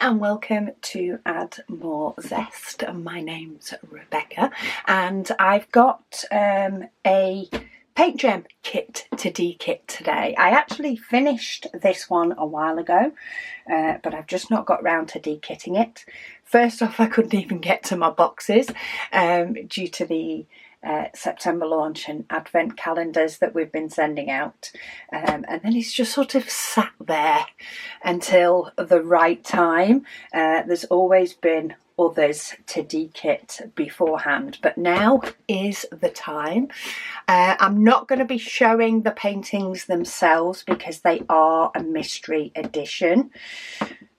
and welcome to Add More Zest. My name's Rebecca and I've got a PaintGem kit to de-kit today. I actually finished this one a while ago, but I've just not got round to de-kitting it. First off, I couldn't even get to my boxes due to the September launch and advent calendars that we've been sending out, and then it's just sort of sat there until the right time. There's always been others to de-kit beforehand, but now is the time. I'm not going to be showing the paintings themselves because they are a mystery edition,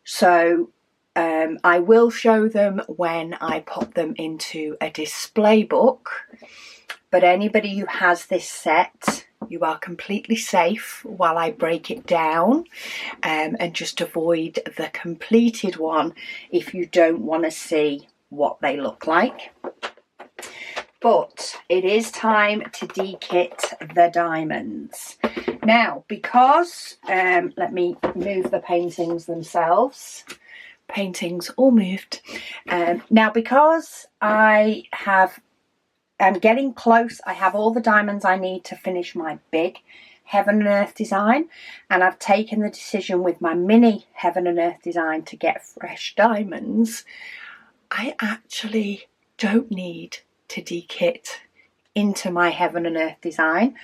so I will show them when I pop them into a display book. But anybody who has this set, you are completely safe while I break it down, and just avoid the completed one if you don't want to see what they look like. But it is time to de-kit the diamonds. Now, because, let me move the paintings themselves. Paintings all moved. Now, because I'm getting close, I have all the diamonds I need to finish my big Heaven and Earth design, and I've taken the decision with my mini Heaven and Earth design to get fresh diamonds. I actually don't need to de-kit into my Heaven and Earth design.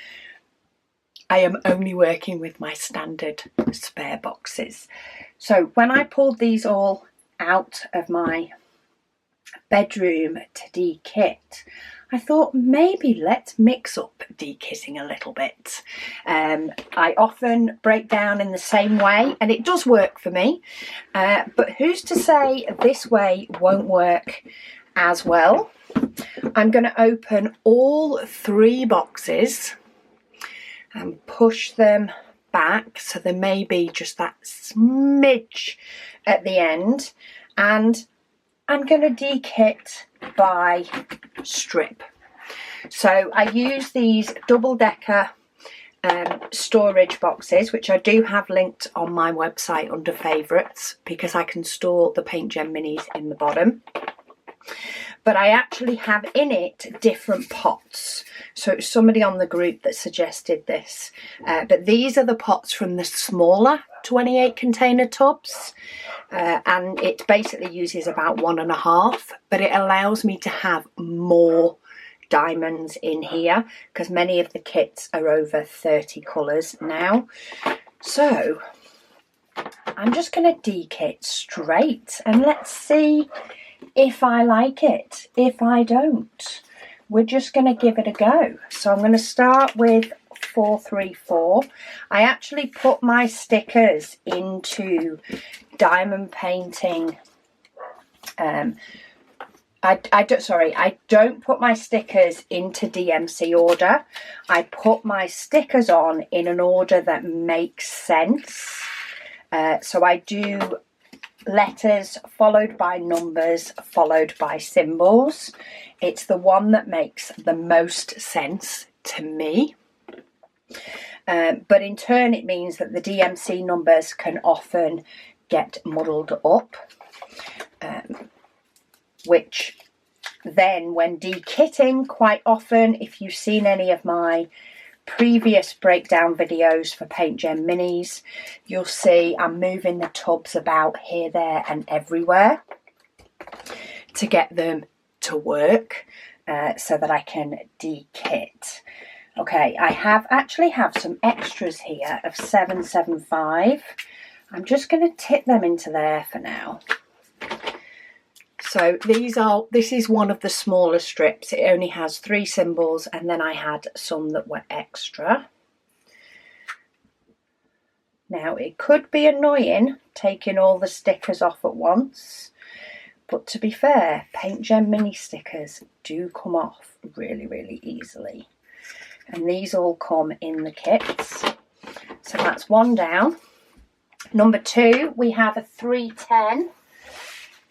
I am only working with my standard spare boxes. So when I pulled these all out of my bedroom to de-kit, I thought maybe let's mix up de-kitting a little bit. I often break down in the same way and it does work for me, but who's to say this way won't work as well? I'm going to open all three boxes and push them back so there may be just that smidge at the end, and I'm going to de-kit by strip. So I use these double-decker storage boxes, which I do have linked on my website under favourites, because I can store the PaintGem minis in the bottom. But I actually have in it different pots. So it's somebody on the group that suggested this. But these are the pots from the smaller 28 container tubs. And it basically uses about 1.5, but it allows me to have more diamonds in here because many of the kits are over 30 colours now. So I'm just going to de-kit straight and let's see if I like it. If I don't, we're just going to give it a go. So I'm going to start with 434. I actually put my stickers into diamond painting. I don't put my stickers into DMC order. I put my stickers on in an order that makes sense. So I do letters followed by numbers followed by symbols. It's the one that makes the most sense to me. But in turn it means that the DMC numbers can often get muddled up, which then when de-kitting, quite often, if you've seen any of my previous breakdown videos for PaintGem minis, you'll see I'm moving the tubs about here, there and everywhere to get them to work, so that I can de-kit. Okay, I actually have some extras here of 775. I'm just going to tip them into there for now. So this is one of the smaller strips. It only has 3 symbols, and then I had some that were extra. Now it could be annoying taking all the stickers off at once, but to be fair, PaintGem mini stickers do come off really, really easily. And these all come in the kits. So that's one down. Number 2, we have a 310.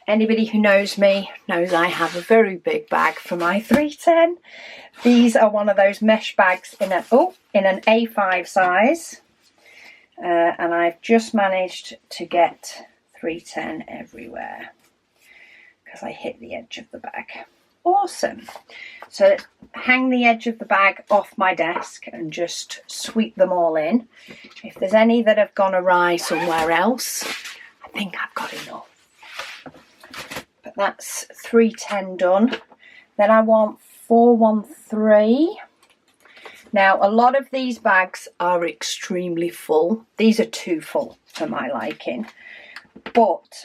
Anybody who knows me knows I have a very big bag for my 310. These are one of those mesh bags in an A5 size. And I've just managed to get 310 everywhere because I hit the edge of the bag. Awesome. So hang the edge of the bag off my desk and just sweep them all in. If there's any that have gone awry somewhere else, I think I've got enough. But that's 310 done. Then I want 413. Now, a lot of these bags are extremely full. These are too full for my liking. But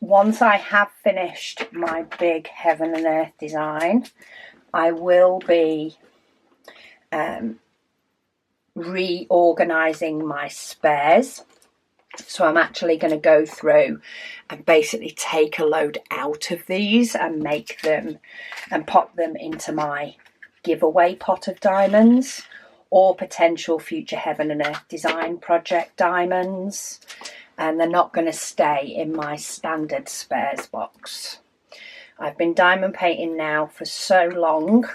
once I have finished my big heaven and earth design, I will be reorganising my spares. So I'm actually going to go through and basically take a load out of these and make them and pop them into my giveaway pot of diamonds or potential future heaven and earth design project diamonds. And they're not going to stay in my standard spares box. I've been diamond painting now for so long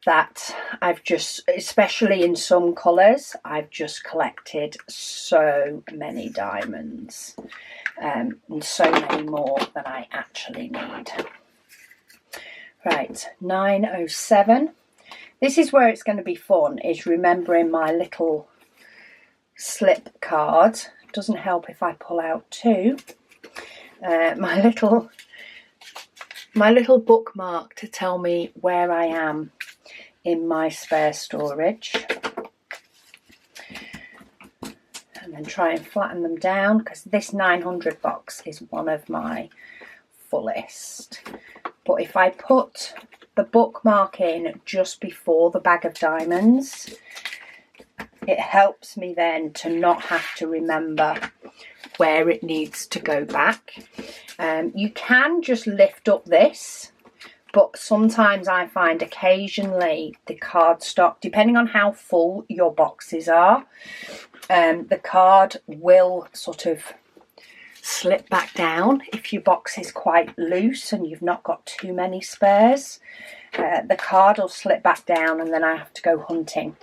that I've just, especially in some colours, I've just collected so many diamonds and so many more than I actually need. Right, 907. This is where it's going to be fun, is remembering my little slip card. Doesn't help if I pull out two. My little bookmark to tell me where I am in my spare storage, and then try and flatten them down because this 900 box is one of my fullest. But if I put the bookmark in just before the bag of diamonds, it helps me then to not have to remember where it needs to go back. You can just lift up this, but sometimes I find occasionally the cardstock, depending on how full your boxes are, the card will sort of slip back down if your box is quite loose and you've not got too many spares. The card will slip back down and then I have to go hunting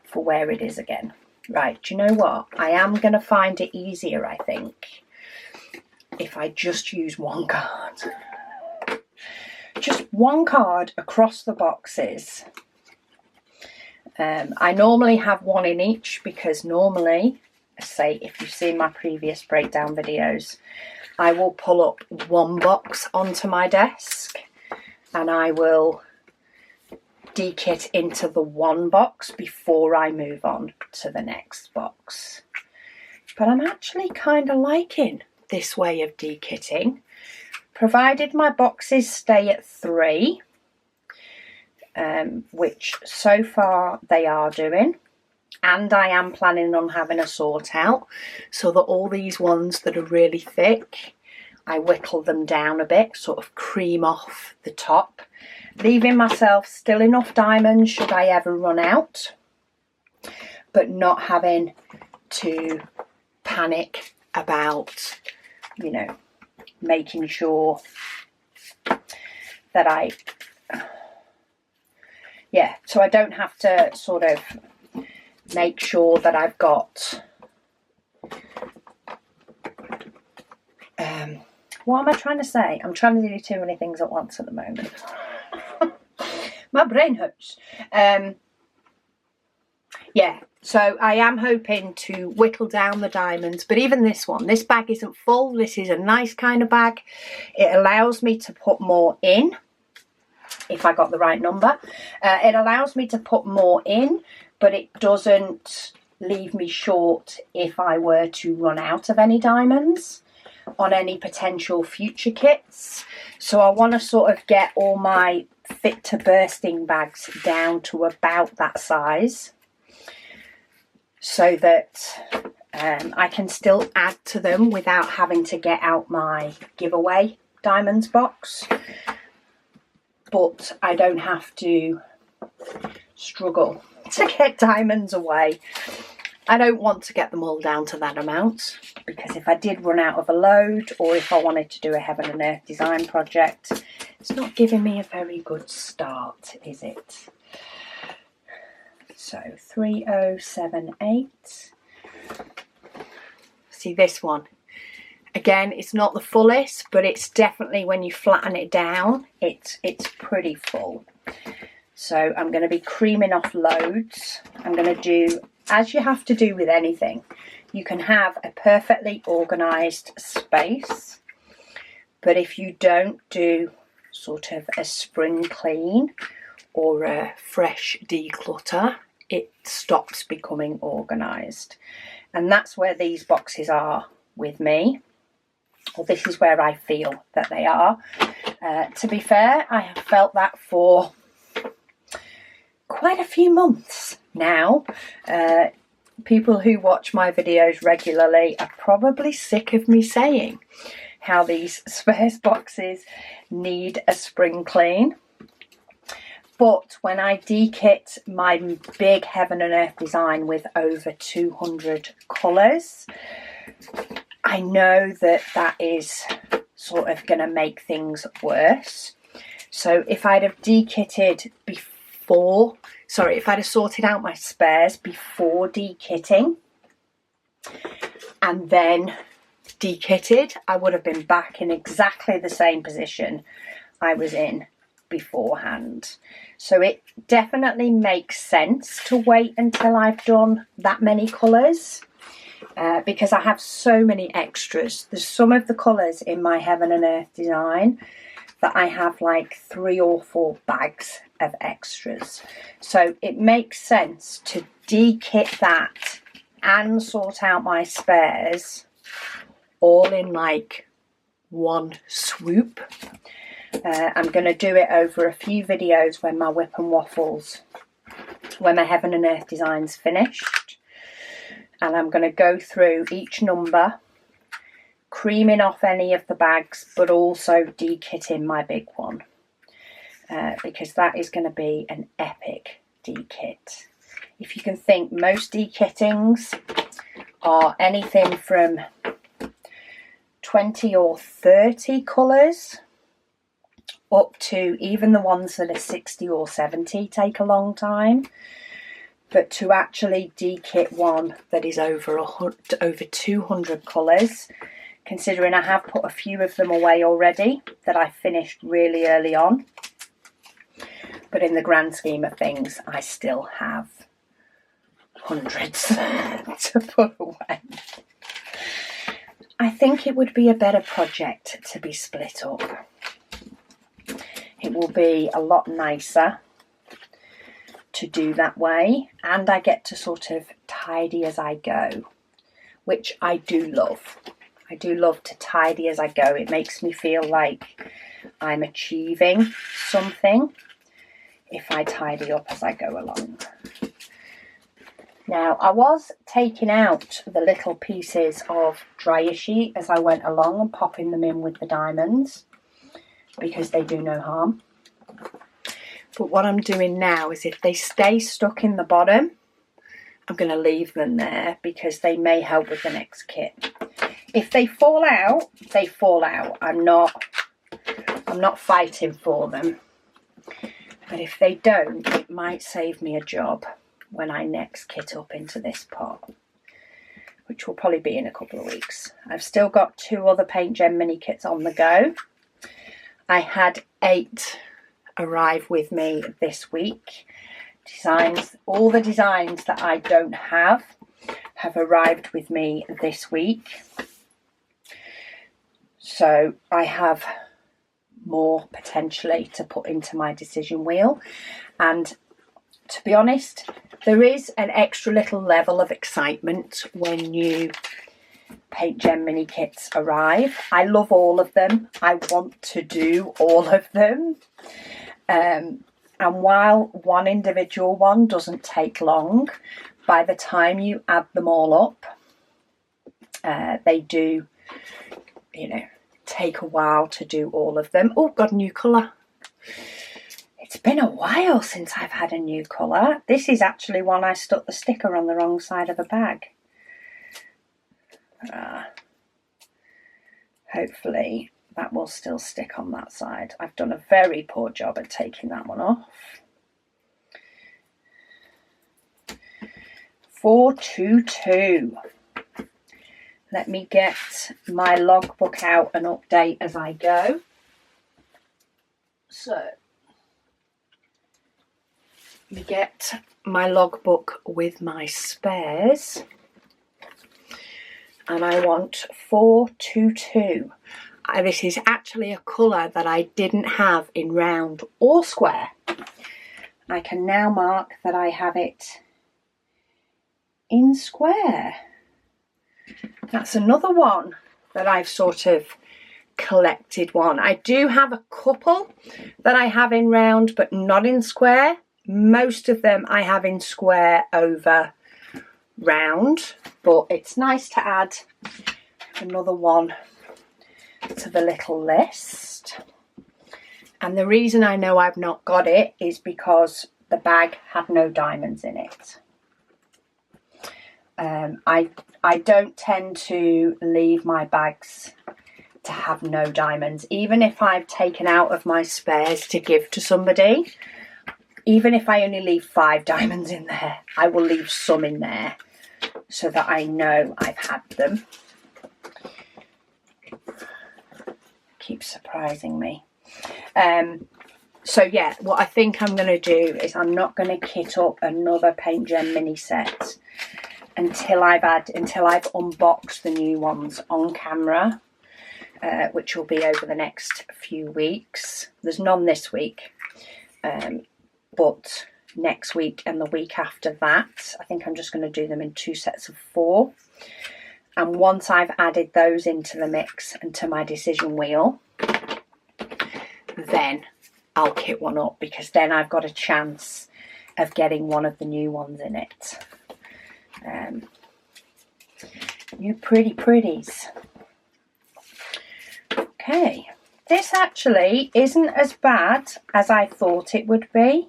for where it is again. Right, do you know what? I am going to find it easier, I think, if I just use one card. Just one card across the boxes. I normally have one in each because normally, say if you've seen my previous breakdown videos, I will pull up one box onto my desk and I will dekit into the one box before I move on to the next box. But I'm actually kind of liking this way of dekitting, provided my boxes stay at 3, which so far they are doing, and I am planning on having a sort out so that all these ones that are really thick, I whittle them down a bit, sort of cream off the top, leaving myself still enough diamonds should I ever run out, but not having to panic about, you know, making sure that so I don't have to sort of make sure that I've got, what am I trying to say? I'm trying to do too many things at once at the moment. My brain hurts. Yeah, so I am hoping to whittle down the diamonds, but even this one, this bag isn't full. This is a nice kind of bag. It allows me to put more in, if I got the right number. It allows me to put more in, but it doesn't leave me short if I were to run out of any diamonds on any potential future kits. So I want to sort of get all my fit to bursting bags down to about that size, so that I can still add to them without having to get out my giveaway diamonds box, but I don't have to struggle to get diamonds away. I don't want to get them all down to that amount, because if I did run out of a load, or if I wanted to do a heaven and earth design project, it's not giving me a very good start, is it? So 3078, See this one? Again, it's not the fullest, but it's definitely, when you flatten it down, it's pretty full. So I'm going to be creaming off loads. I'm going to do, as you have to do with anything, you can have a perfectly organised space, but if you don't do sort of a spring clean or a fresh declutter, it stops becoming organised. And that's where these boxes are with me. Or this is where I feel that they are. To be fair, I have felt that for quite a few months now. People who watch my videos regularly are probably sick of me saying how these spares boxes need a spring clean. But when I de-kit my big Heaven and Earth design with over 200 colours, I know that that is sort of going to make things worse. So if I'd have de-kitted before, sorry, if I'd have sorted out my spares before de-kitting and then de-kitted, I would have been back in exactly the same position I was in beforehand. So it definitely makes sense to wait until I've done that many colours. Because I have so many extras. There's some of the colours in my Heaven and Earth design that I have like 3 or 4 bags of extras. So it makes sense to de-kit that and sort out my spares all in like one swoop. I'm going to do it over a few videos when my Whip and Waffles, when my Heaven and Earth design's finished. And I'm going to go through each number, creaming off any of the bags, but also de-kitting my big one. Because that is going to be an epic de-kit. If you can think, most de-kittings are anything from 20 or 30 colours up to even the ones that are 60 or 70 take a long time. But to actually de-kit one that is over 200 colours, considering I have put a few of them away already that I finished really early on. But in the grand scheme of things, I still have hundreds to put away. I think it would be a better project to be split up. It will be a lot nicer to do that way, and I get to sort of tidy as I go, which I do love. I do love to tidy as I go. It makes me feel like I'm achieving something if I tidy up as I go along. Now, I was taking out the little pieces of dryer sheet as I went along and popping them in with the diamonds because they do no harm. But what I'm doing now is if they stay stuck in the bottom, I'm going to leave them there because they may help with the next kit. If they fall out, they fall out. I'm not fighting for them. But if they don't, it might save me a job when I next kit up into this pot, which will probably be in a couple of weeks. I've still got 2 other PaintGem mini kits on the go. I had 8 arrive with me this week. Designs, all the designs that I don't have arrived with me this week. So I have more potentially to put into my decision wheel. And to be honest, there is an extra little level of excitement when new PaintGem mini kits arrive. I love all of them. I want to do all of them. And while one individual one doesn't take long, by the time you add them all up, they do, take a while to do all of them. Oh, got a new colour. It's been a while since I've had a new colour. This is actually one I stuck the sticker on the wrong side of the bag. Hopefully that will still stick on that side. I've done a very poor job at taking that one off. 422. let me get my logbook out and update as I go. So, we get my logbook with my spares, and I want 422. This is actually a colour that I didn't have in round or square. I can now mark that I have it in square. That's another one that I've sort of collected one. I do have a couple that I have in round but not in square. Most of them I have in square over round, but it's nice to add another one to the little list. And the reason I know I've not got it is because the bag had no diamonds in it. I don't tend to leave my bags to have no diamonds, even if I've taken out of my spares to give to somebody. Even if I only leave 5 diamonds in there, I will leave some in there so that I know I've had them. Keeps surprising me. So yeah, what I think I'm going to do is I'm not going to kit up another PaintGem mini set until I've unboxed the new ones on camera, which will be over the next few weeks. There's none this week, but next week and the week after that, I think I'm just going to do them in 2 sets of 4. And once I've added those into the mix and to my decision wheel, then I'll kit one up, because then I've got a chance of getting one of the new ones in it. You pretties. Okay, this actually isn't as bad as I thought it would be.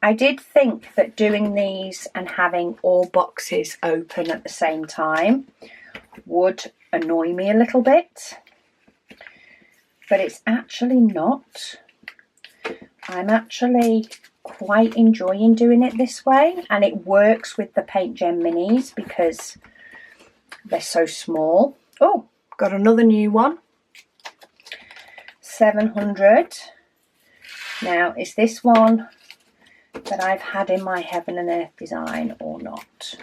I did think that doing these and having all boxes open at the same time would annoy me a little bit, but it's actually not. I'm actually quite enjoying doing it this way, and it works with the PaintGem minis because they're so small. Oh, got another new one. 700. Now, is this one that I've had in my Heaven and Earth design or not?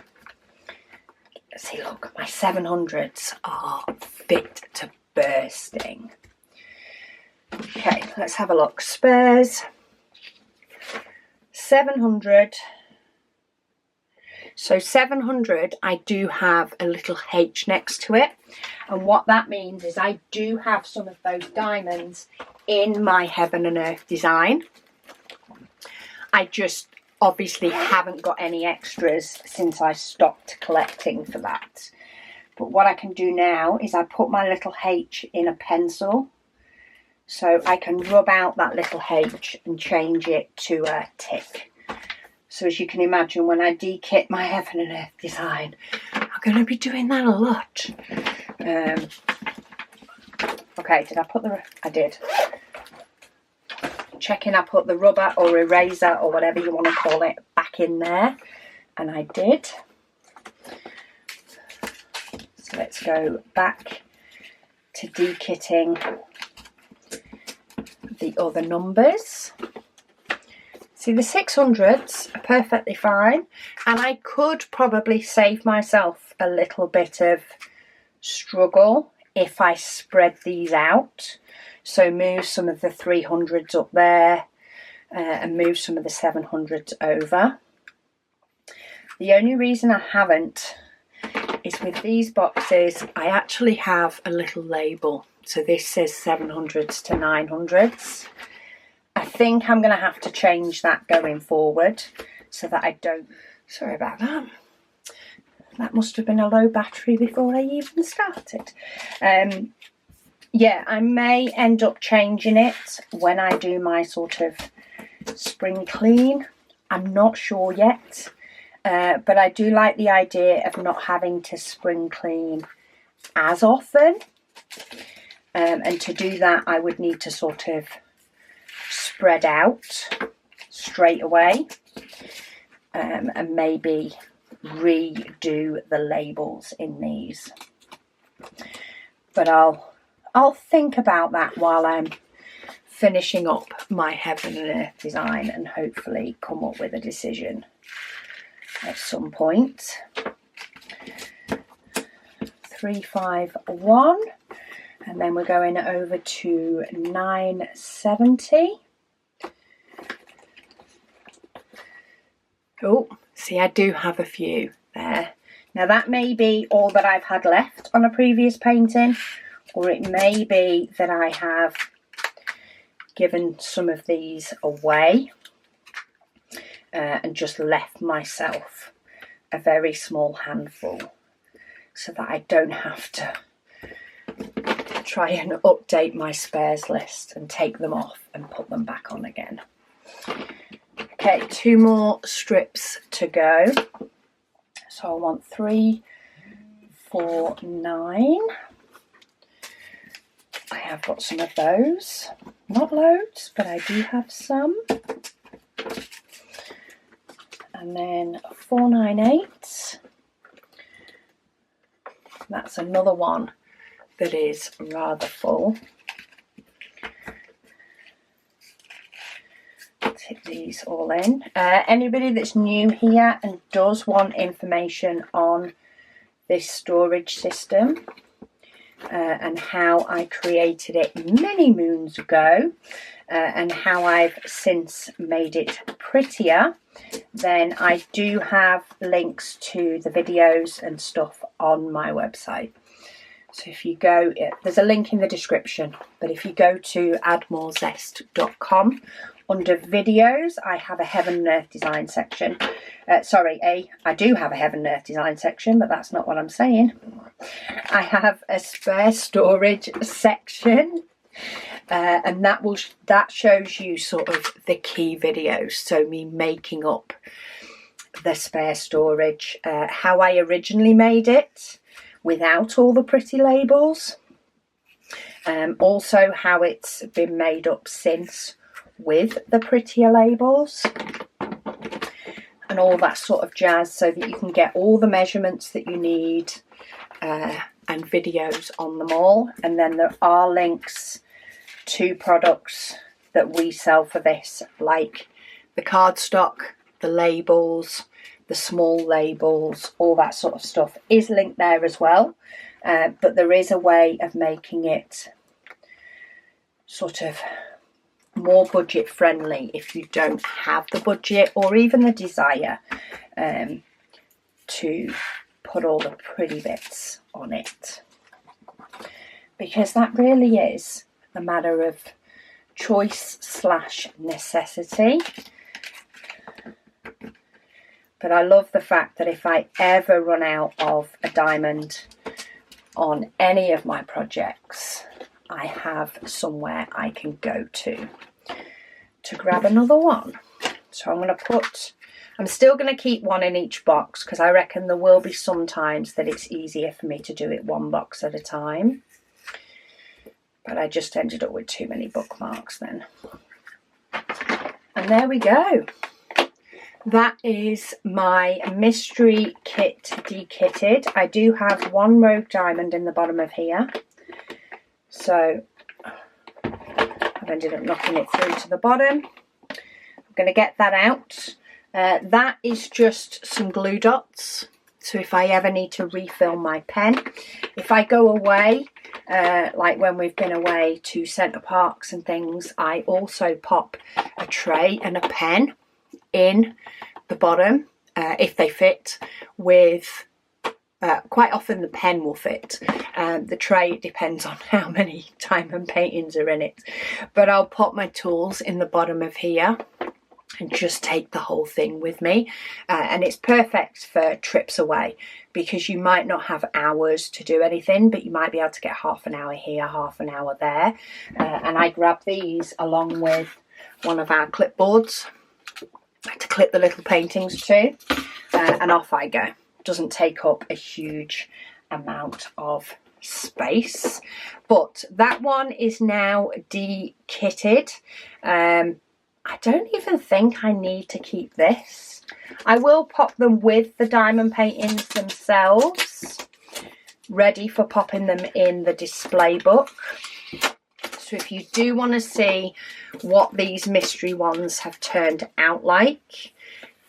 See, look, my 700s are fit to bursting. Okay, let's have a look. Spares. 700. So 700, I do have a little H next to it. And what that means is I do have some of those diamonds in my Heaven and Earth design. I just obviously haven't got any extras since I stopped collecting for that. But what I can do now is I put my little H in a pencil, so I can rub out that little H and change it to a tick. So as you can imagine, when I de-kit my Heaven and Earth design, I'm going to be doing that a lot. Okay, did I put the... I did. Checking I put the rubber or eraser or whatever you want to call it back in there, and I did. So let's go back to de-kitting the other numbers. See, the 600s are perfectly fine, and I could probably save myself a little bit of struggle if I spread these out. So move some of the 300s up there and move some of the 700s over. The only reason I haven't is with these boxes, I actually have a little label. So this says 700s to 900s. I think I'm going to have to change that going forward so that I don't... Sorry about that. That must have been a low battery before I even started. Yeah, I may end up changing it when I do my sort of spring clean. I'm not sure yet, but I do like the idea of not having to spring clean as often. And to do that, I would need to sort of spread out straight away and maybe redo the labels in these. but I'll think about that while I'm finishing up my heaven and earth design, and hopefully come up with a decision at some point. 351, and then we're going over to 970. Oh, see, I do have a few there. Now that may be all that I've had left on a previous painting, or it may be that I have given some of these away and just left myself a very small handful so that I don't have to try and update my spares list and take them off and put them back on again. Okay, 2 more strips to go. So I want 3, 4, 9. I have got some of those. Not loads, but I do have some. And then 498. That's another one that is rather full. Tip these all in. Anybody that's new here and does want information on this storage system and how I created it many moons ago and how I've since made it prettier, then I do have links to the videos and stuff on my website. So if you go, there's a link in the description, but if you go to addmorezest.com, under videos, I have a heaven and earth design section. I do have a heaven and earth design section, but that's not what I'm saying. I have a spare storage section, and that shows you sort of the key videos. So me making up the spare storage, how I originally made it without all the pretty labels, also how it's been made up since with the prettier labels and all that sort of jazz, so that you can get all the measurements that you need and videos on them all. And then there are links to products that we sell for this, like the cardstock, the labels, the small labels, all that sort of stuff is linked there as well. But there is a way of making it sort of more budget friendly if you don't have the budget or even the desire to put all the pretty bits on it, because that really is a matter of choice / necessity. But I love the fact that if I ever run out of a diamond on any of my projects, I have somewhere I can go to grab another one. So I'm still going to keep one in each box, because I reckon there will be some times that it's easier for me to do it one box at a time. But I just ended up with too many bookmarks then. And there we go. That is my mystery kit dekitted. I do have 1 rogue diamond in the bottom of here. So I've ended up knocking it through to the bottom. I'm going to get that out. That is just some glue dots. So if I ever need to refill my pen, if I go away, like when we've been away to Centre Parks and things, I also pop a tray and a pen in the bottom if they fit, with quite often the pen will fit. The tray, it depends on how many diamond paintings are in it, but I'll pop my tools in the bottom of here and just take the whole thing with me. And it's perfect for trips away, because you might not have hours to do anything, but you might be able to get half an hour here, half an hour there. And I grab these along with one of our clipboards to clip the little paintings to, and off I go. Doesn't take up a huge amount of space. But that one is now dekitted. I don't even think I need to keep this. I will pop them with the diamond paintings themselves, ready for popping them in the display book. So if you do want to see what these mystery ones have turned out like,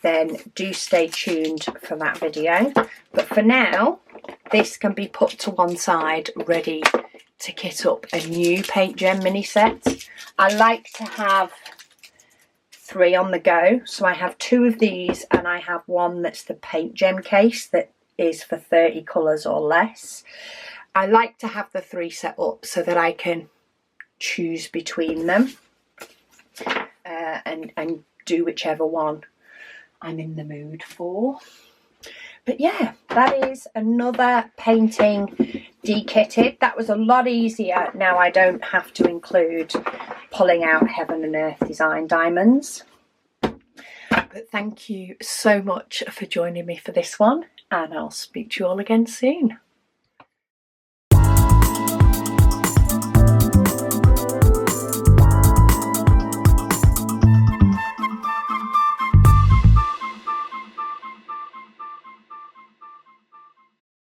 then do stay tuned for that video. But for now, this can be put to one side, ready to kit up a new PaintGem mini set. I like to have 3 on the go. So I have 2 of these, and I have one that's the PaintGem case that is for 30 colours or less. I like to have the 3 set up so that I can choose between them and do whichever one I'm in the mood for. But yeah, that is another painting de-kitted. That was a lot easier. Now I don't have to include pulling out Heaven and Earth design diamonds. But thank you so much for joining me for this one, and I'll speak to you all again soon.